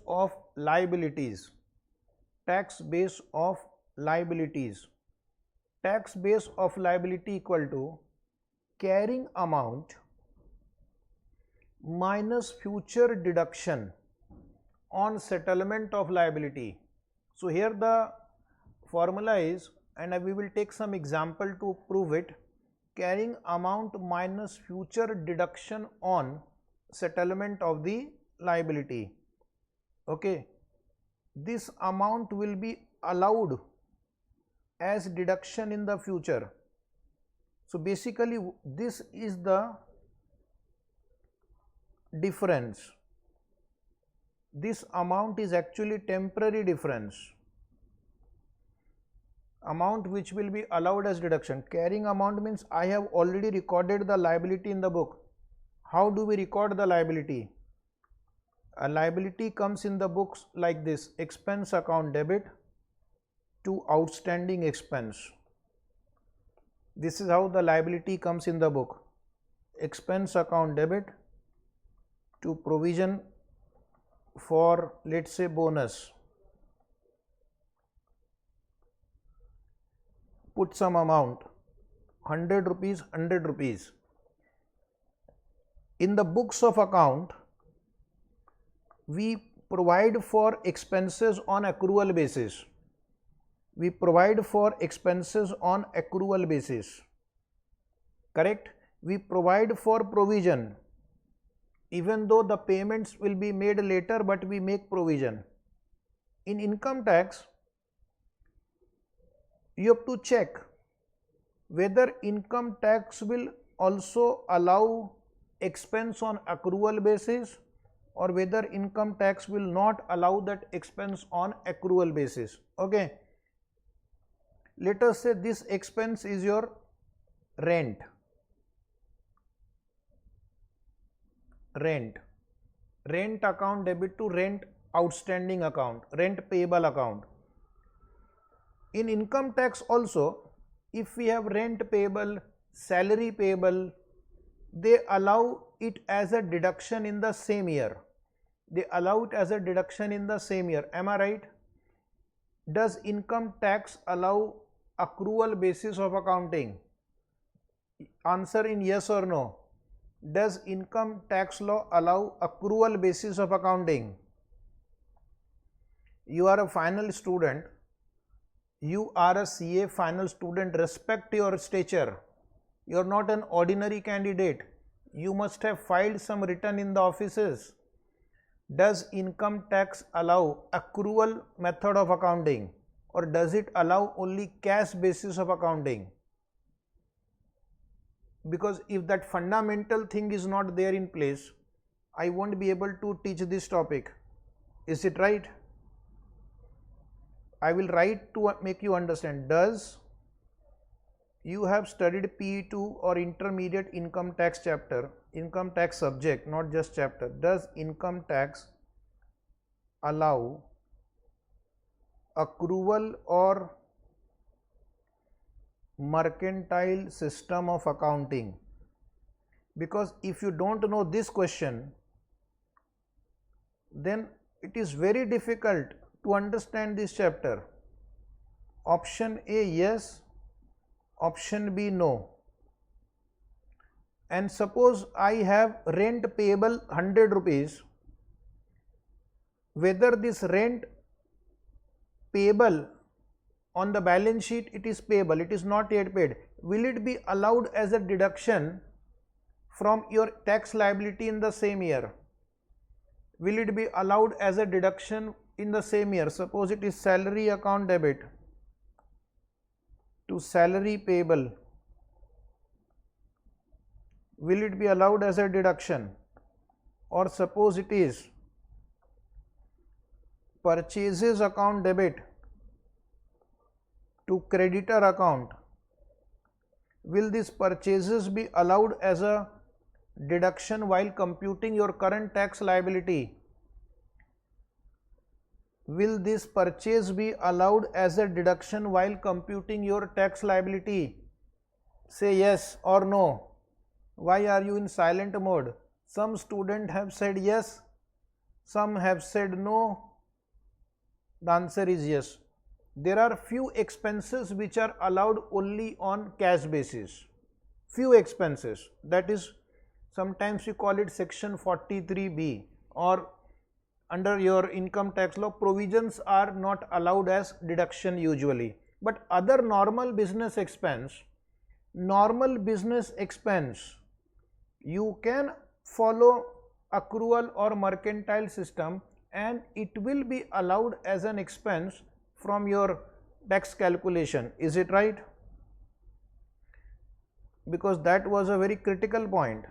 of liabilities. Tax base of liabilities. Tax base of liability equal to carrying amount minus future deduction on settlement of liability. So here the formula is, and we will take some example to prove it, carrying amount minus future deduction on settlement of the liability. Okay, this amount will be allowed as deduction in the future. So basically this is the difference. This amount is actually temporary difference, amount which will be allowed as deduction. Carrying amount means I have already recorded the liability in the book. How do we record the liability? A liability comes in the books like this: expense account debit to outstanding expense. This is how the liability comes in the book: expense account debit to provision for, let's say, bonus. Put some amount, 100 rupees, 100 rupees. In the books of account, we provide for expenses on accrual basis. We provide for expenses on accrual basis. Correct? We provide for provision. Even though the payments will be made later, but we make provision. In income tax, you have to check whether income tax will also allow expense on accrual basis, or whether income tax will not allow that expense on accrual basis. Okay, let us say this expense is your rent. Rent account debit to rent outstanding account, rent payable account. In income tax also, if we have rent payable, salary payable, they allow it as a deduction in the same year. They allow it as a deduction in the same year. Am I right? Does income tax allow accrual basis of accounting? Answer in yes or no. Does income tax law allow accrual basis of accounting? You are a final student. You are a CA final student. Respect your stature. You are not an ordinary candidate. You must have filed some return in the offices. Does income tax allow accrual method of accounting, or does it allow only cash basis of accounting? Because if that fundamental thing is not there in place, I won't be able to teach this topic. Is it right? I will write to make you understand. Does you have studied PE2 or intermediate income tax chapter, income tax subject, not just chapter. Does income tax allow accrual or mercantile system of accounting? Because if you don't know this question, then it is very difficult to understand this chapter. Option A yes, option B no. And suppose I have rent payable 100 rupees, whether this rent payable on the balance sheet, it is payable, it is not yet paid, will it be allowed as a deduction from your tax liability in the same year? Will it be allowed as a deduction in the same year? Suppose it is salary account debit to salary payable. Will it be allowed as a deduction? Or suppose it is purchases account debit to creditor account. Will these purchases be allowed as a deduction while computing your current tax liability? Will this purchase be allowed as a deduction while computing your tax liability? Say yes or no. Why are you in silent mode? Some students have said yes, Some have said no. The answer is yes. There are few expenses which are allowed only on cash basis. Few expenses, that is, sometimes we call it section 43B, or under your income tax law, provisions are not allowed as deduction usually. But other normal business expense, you can follow accrual or mercantile system and it will be allowed as an expense from your tax calculation. Is it right? Because that was a very critical point.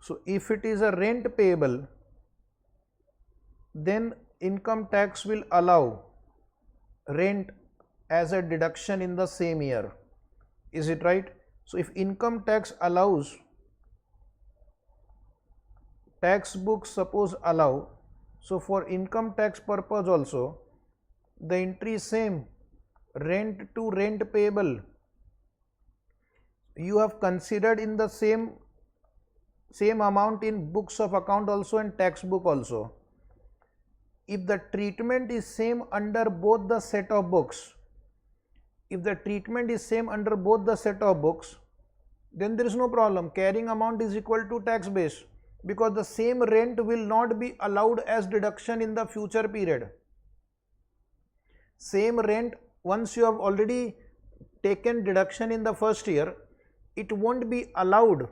So if it is a rent payable, then income tax will allow rent as a deduction in the same year. Is it right? So if income tax allows, tax books suppose allow, so for income tax purpose also the entry same, rent to rent payable, you have considered in the same amount in books of account also and tax book also. If the treatment is same under both the set of books, then there is no problem. Carrying amount is equal to tax base, because the same rent will not be allowed as deduction in the future period. Same rent, once you have already taken deduction in the first year, it won't be allowed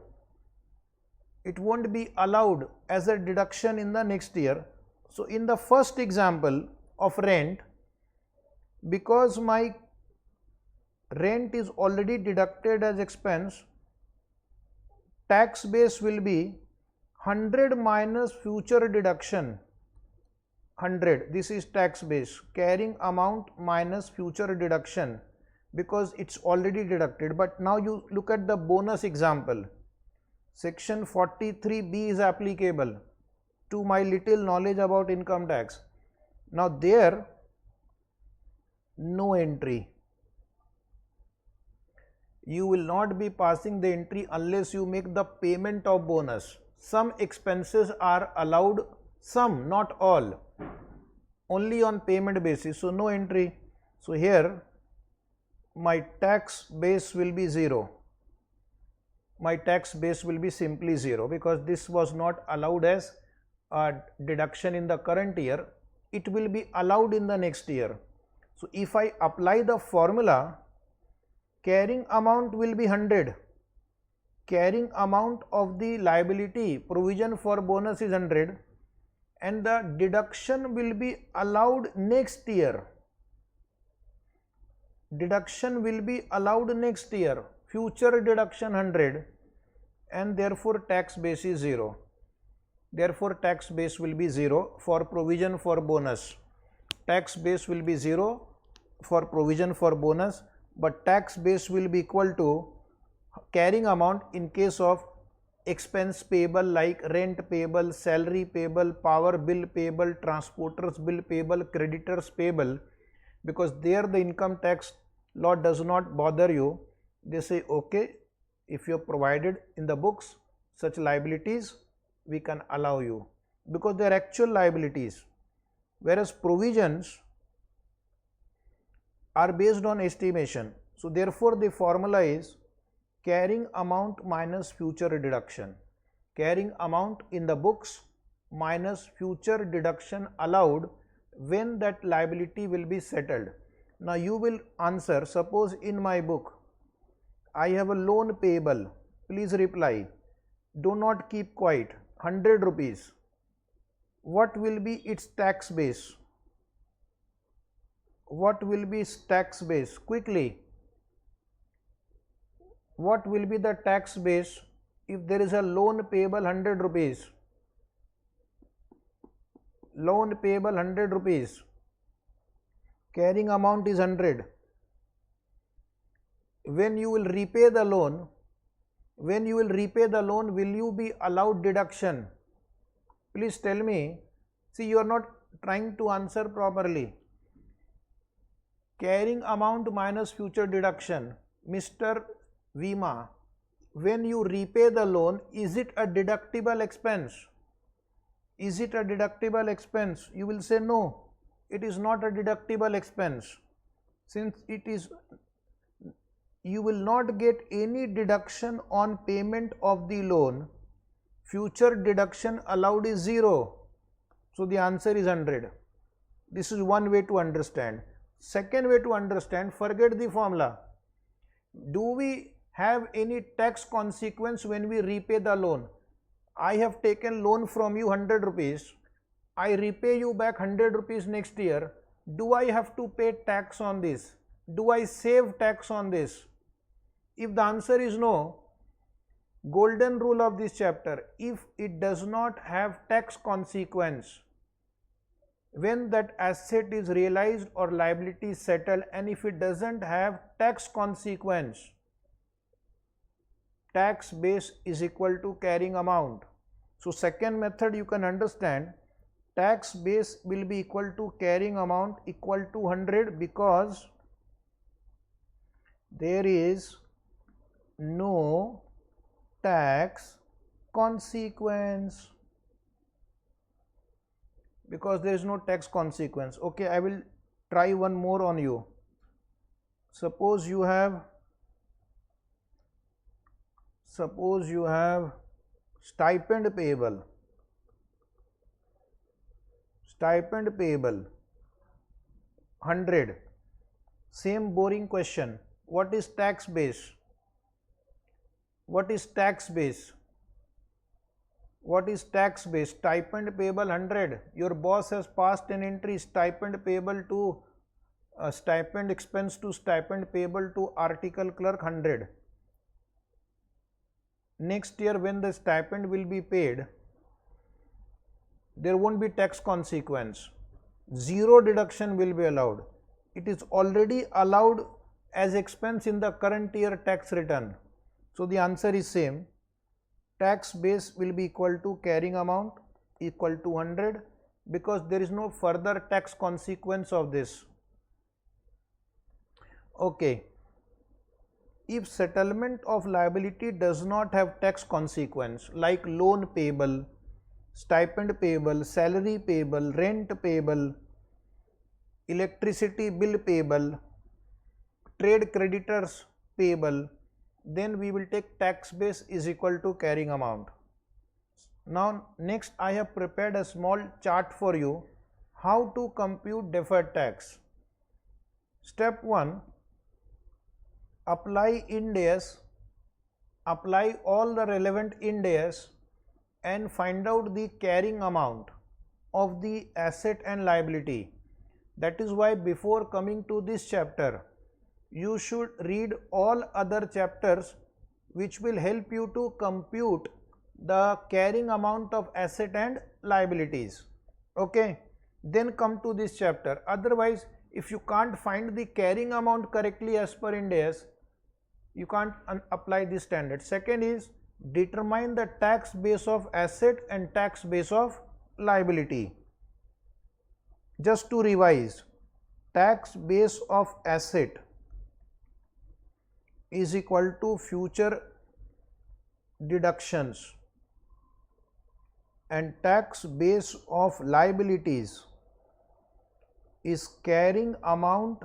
as a deduction in the next year. So in the first example of rent, because my rent is already deducted as expense, tax base will be 100 minus future deduction. 100, this is tax base, carrying amount minus future deduction, because it's already deducted. But now you look at the bonus example. Section 43B is applicable to my little knowledge about income tax. Now there, no entry. You will not be passing the entry unless you make the payment of bonus. Some expenses are allowed, some, not all, only on payment basis, so no entry. So here my tax base will be 0. My tax base will be simply 0, because this was not allowed as a deduction in the current year. It will be allowed in the next year. So if I apply the formula, carrying amount will be 100. Carrying amount of the liability provision for bonus is 100, and the deduction will be allowed next year. Deduction will be allowed next year. Future deduction 100, and therefore tax base is 0. Therefore tax base will be 0 for provision for bonus. Tax base will be 0 for provision for bonus, but tax base will be equal to carrying amount in case of expense payable like rent payable, salary payable, power bill payable, transporters bill payable, creditors payable, because there the income tax law does not bother you. They say, okay, if you have provided in the books such liabilities, we can allow you, because they are actual liabilities, whereas provisions are based on estimation. So therefore the formula is carrying amount minus future deduction. Carrying amount in the books minus future deduction allowed when that liability will be settled. Now you will answer, suppose in my book I have a loan payable, please reply, do not keep quiet, 100 rupees. What will be its tax base? What will be its tax base? Quickly. What will be the tax base if there is a loan payable 100 rupees? Loan payable 100 rupees. Carrying amount is 100. When you will repay the loan, will you be allowed deduction? Please tell me. See, you are not trying to answer properly. Carrying amount minus future deduction. Mr. Vima, when you repay the loan, is it a deductible expense? Is it a deductible expense? You will say no, it is not a deductible expense. Since it is, you will not get any deduction on payment of the loan. Future deduction allowed is 0. So the answer is 100. This is one way to understand. Second way to understand, forget the formula. Do we have any tax consequence when we repay the loan? I have taken loan from you 100 rupees. I repay you back 100 rupees next year. Do I have to pay tax on this? Do I save tax on this? If the answer is no, golden rule of this chapter, if it does not have tax consequence, when that asset is realized or liability is settled, and if it doesn't have tax consequence, tax base is equal to carrying amount. So second method you can understand, tax base will be equal to carrying amount equal to 100 because there is no tax consequence. Because there is no tax consequence. Okay, I will try one more on you. Suppose you have stipend payable 100. Same boring question. What is tax base? What is tax base? What is tax base? Stipend payable 100. Your boss has passed an entry, stipend payable to stipend expense to stipend payable to article clerk 100. Next year when the stipend will be paid, there won't be tax consequence. 0 deduction will be allowed. It is already allowed as expense in the current year tax return. So the answer is same. Tax base will be equal to carrying amount equal to 100 because there is no further tax consequence of this. Okay. If settlement of liability does not have tax consequence like loan payable, stipend payable, salary payable, rent payable, electricity bill payable, trade creditors payable, then we will take tax base is equal to carrying amount. Now next I have prepared a small chart for you how to compute deferred tax. Step 1, apply IND AS, apply all the relevant IND AS and find out the carrying amount of the asset and liability. That is why before coming to this chapter, you should read all other chapters which will help you to compute the carrying amount of asset and liabilities. Okay, then come to this chapter. Otherwise, if you can't find the carrying amount correctly as per IND AS, you can't apply this standard. Second is determine the tax base of asset and tax base of liability. Just to revise, tax base of asset is equal to future deductions and tax base of liabilities is carrying amount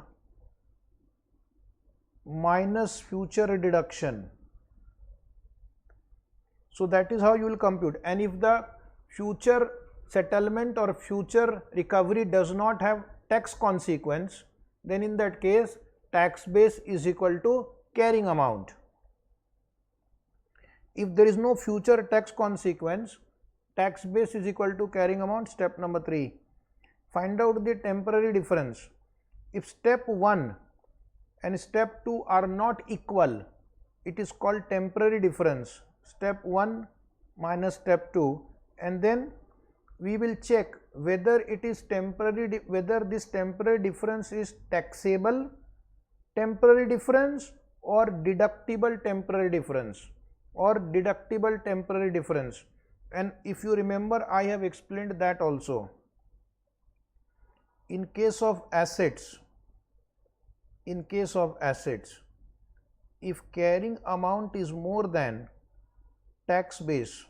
minus future deduction. So that is how you will compute. And if the future settlement or future recovery does not have tax consequence, then in that case tax base is equal to carrying amount. If there is no future tax consequence, tax base is equal to carrying amount. Step number 3, find out the temporary difference. If step 1 and step 2 are not equal, it is called temporary difference. Step 1 minus step 2, and then we will check whether it is temporary, whether this temporary difference is taxable temporary difference or deductible temporary difference And if you remember, I have explained that also. In case of assets, if carrying amount is more than tax base,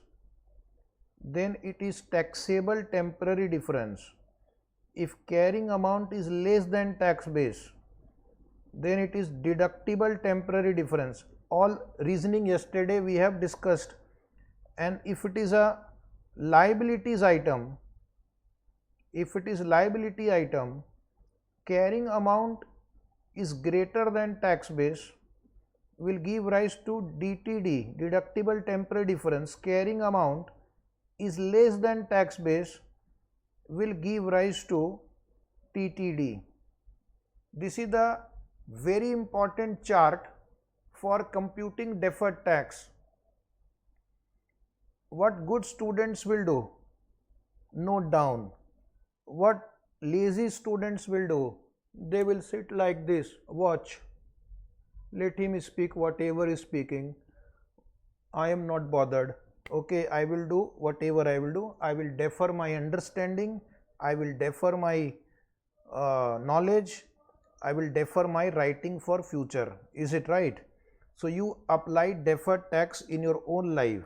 then it is taxable temporary difference. If carrying amount is less than tax base, then it is deductible temporary difference. All reasoning yesterday we have discussed. And if it is a liabilities item, carrying amount is greater than tax base, will give rise to DTD, deductible temporary difference. Carrying amount is less than tax base, will give rise to TTD. This is the very important chart for computing deferred tax. What good students will do? Note down. What lazy students will do? They will sit like this, watch. Let him speak whatever is speaking. I am not bothered. Okay, I will do whatever I will do. I will defer my understanding. I will defer my knowledge. I will defer my writing for future. Is it right? So you apply deferred tax in your own life.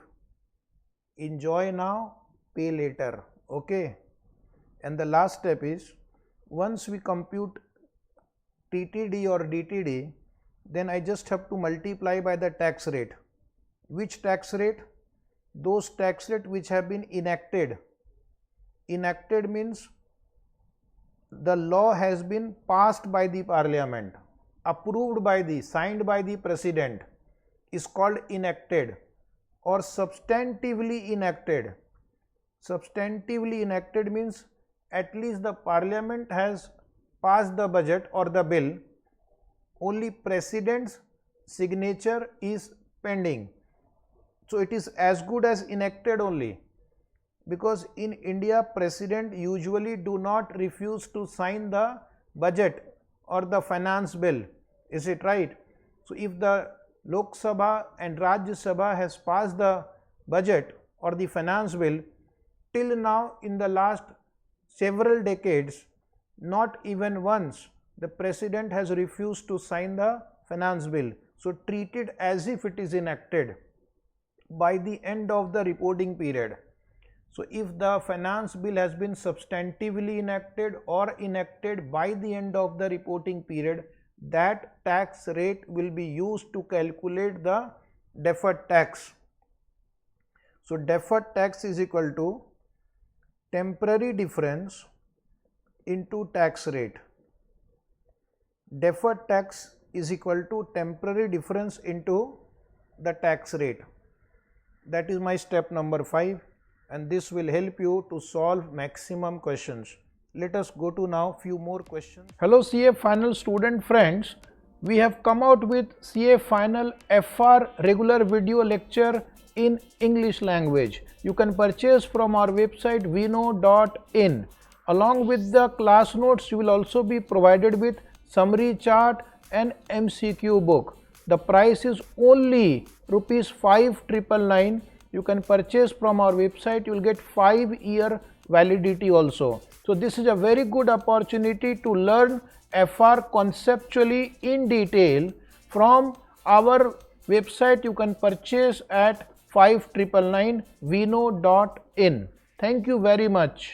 Enjoy now, pay later. Okay. And the last step is, once we compute TTD or DTD, then I just have to multiply by the tax rate. Which tax rate? Those tax rate which have been enacted. Enacted means the law has been passed by the parliament, approved by the, signed by the president, is called enacted, or substantively enacted. Substantively enacted means at least the parliament has passed the budget or the bill, only president's signature is pending. So it is as good as enacted only, because in India president usually do not refuse to sign the budget or the finance bill. Is it right? So if the Lok Sabha and Rajya Sabha has passed the budget or the finance bill, till now in the last several decades, not even once the president has refused to sign the finance bill. So treat it as if it is enacted by the end of the reporting period. So if the finance bill has been substantively enacted or enacted by the end of the reporting period, that tax rate will be used to calculate the deferred tax. So deferred tax is equal to temporary difference into tax rate. Deferred tax is equal to temporary difference into the tax rate. That is my step number 5, and this will help you to solve maximum questions. Let us go to now few more questions. Hello CA final student friends, we have come out with CA final FR regular video lecture in English language. You can purchase from our website vinod.in. Along with the class notes, you will also be provided with summary chart and MCQ book. The price is only ₹5,999. You can purchase from our website. You will get 5-year validity also. So this is a very good opportunity to learn FR conceptually in detail. From our website you can purchase at 5,999 vinod.in. Thank you very much.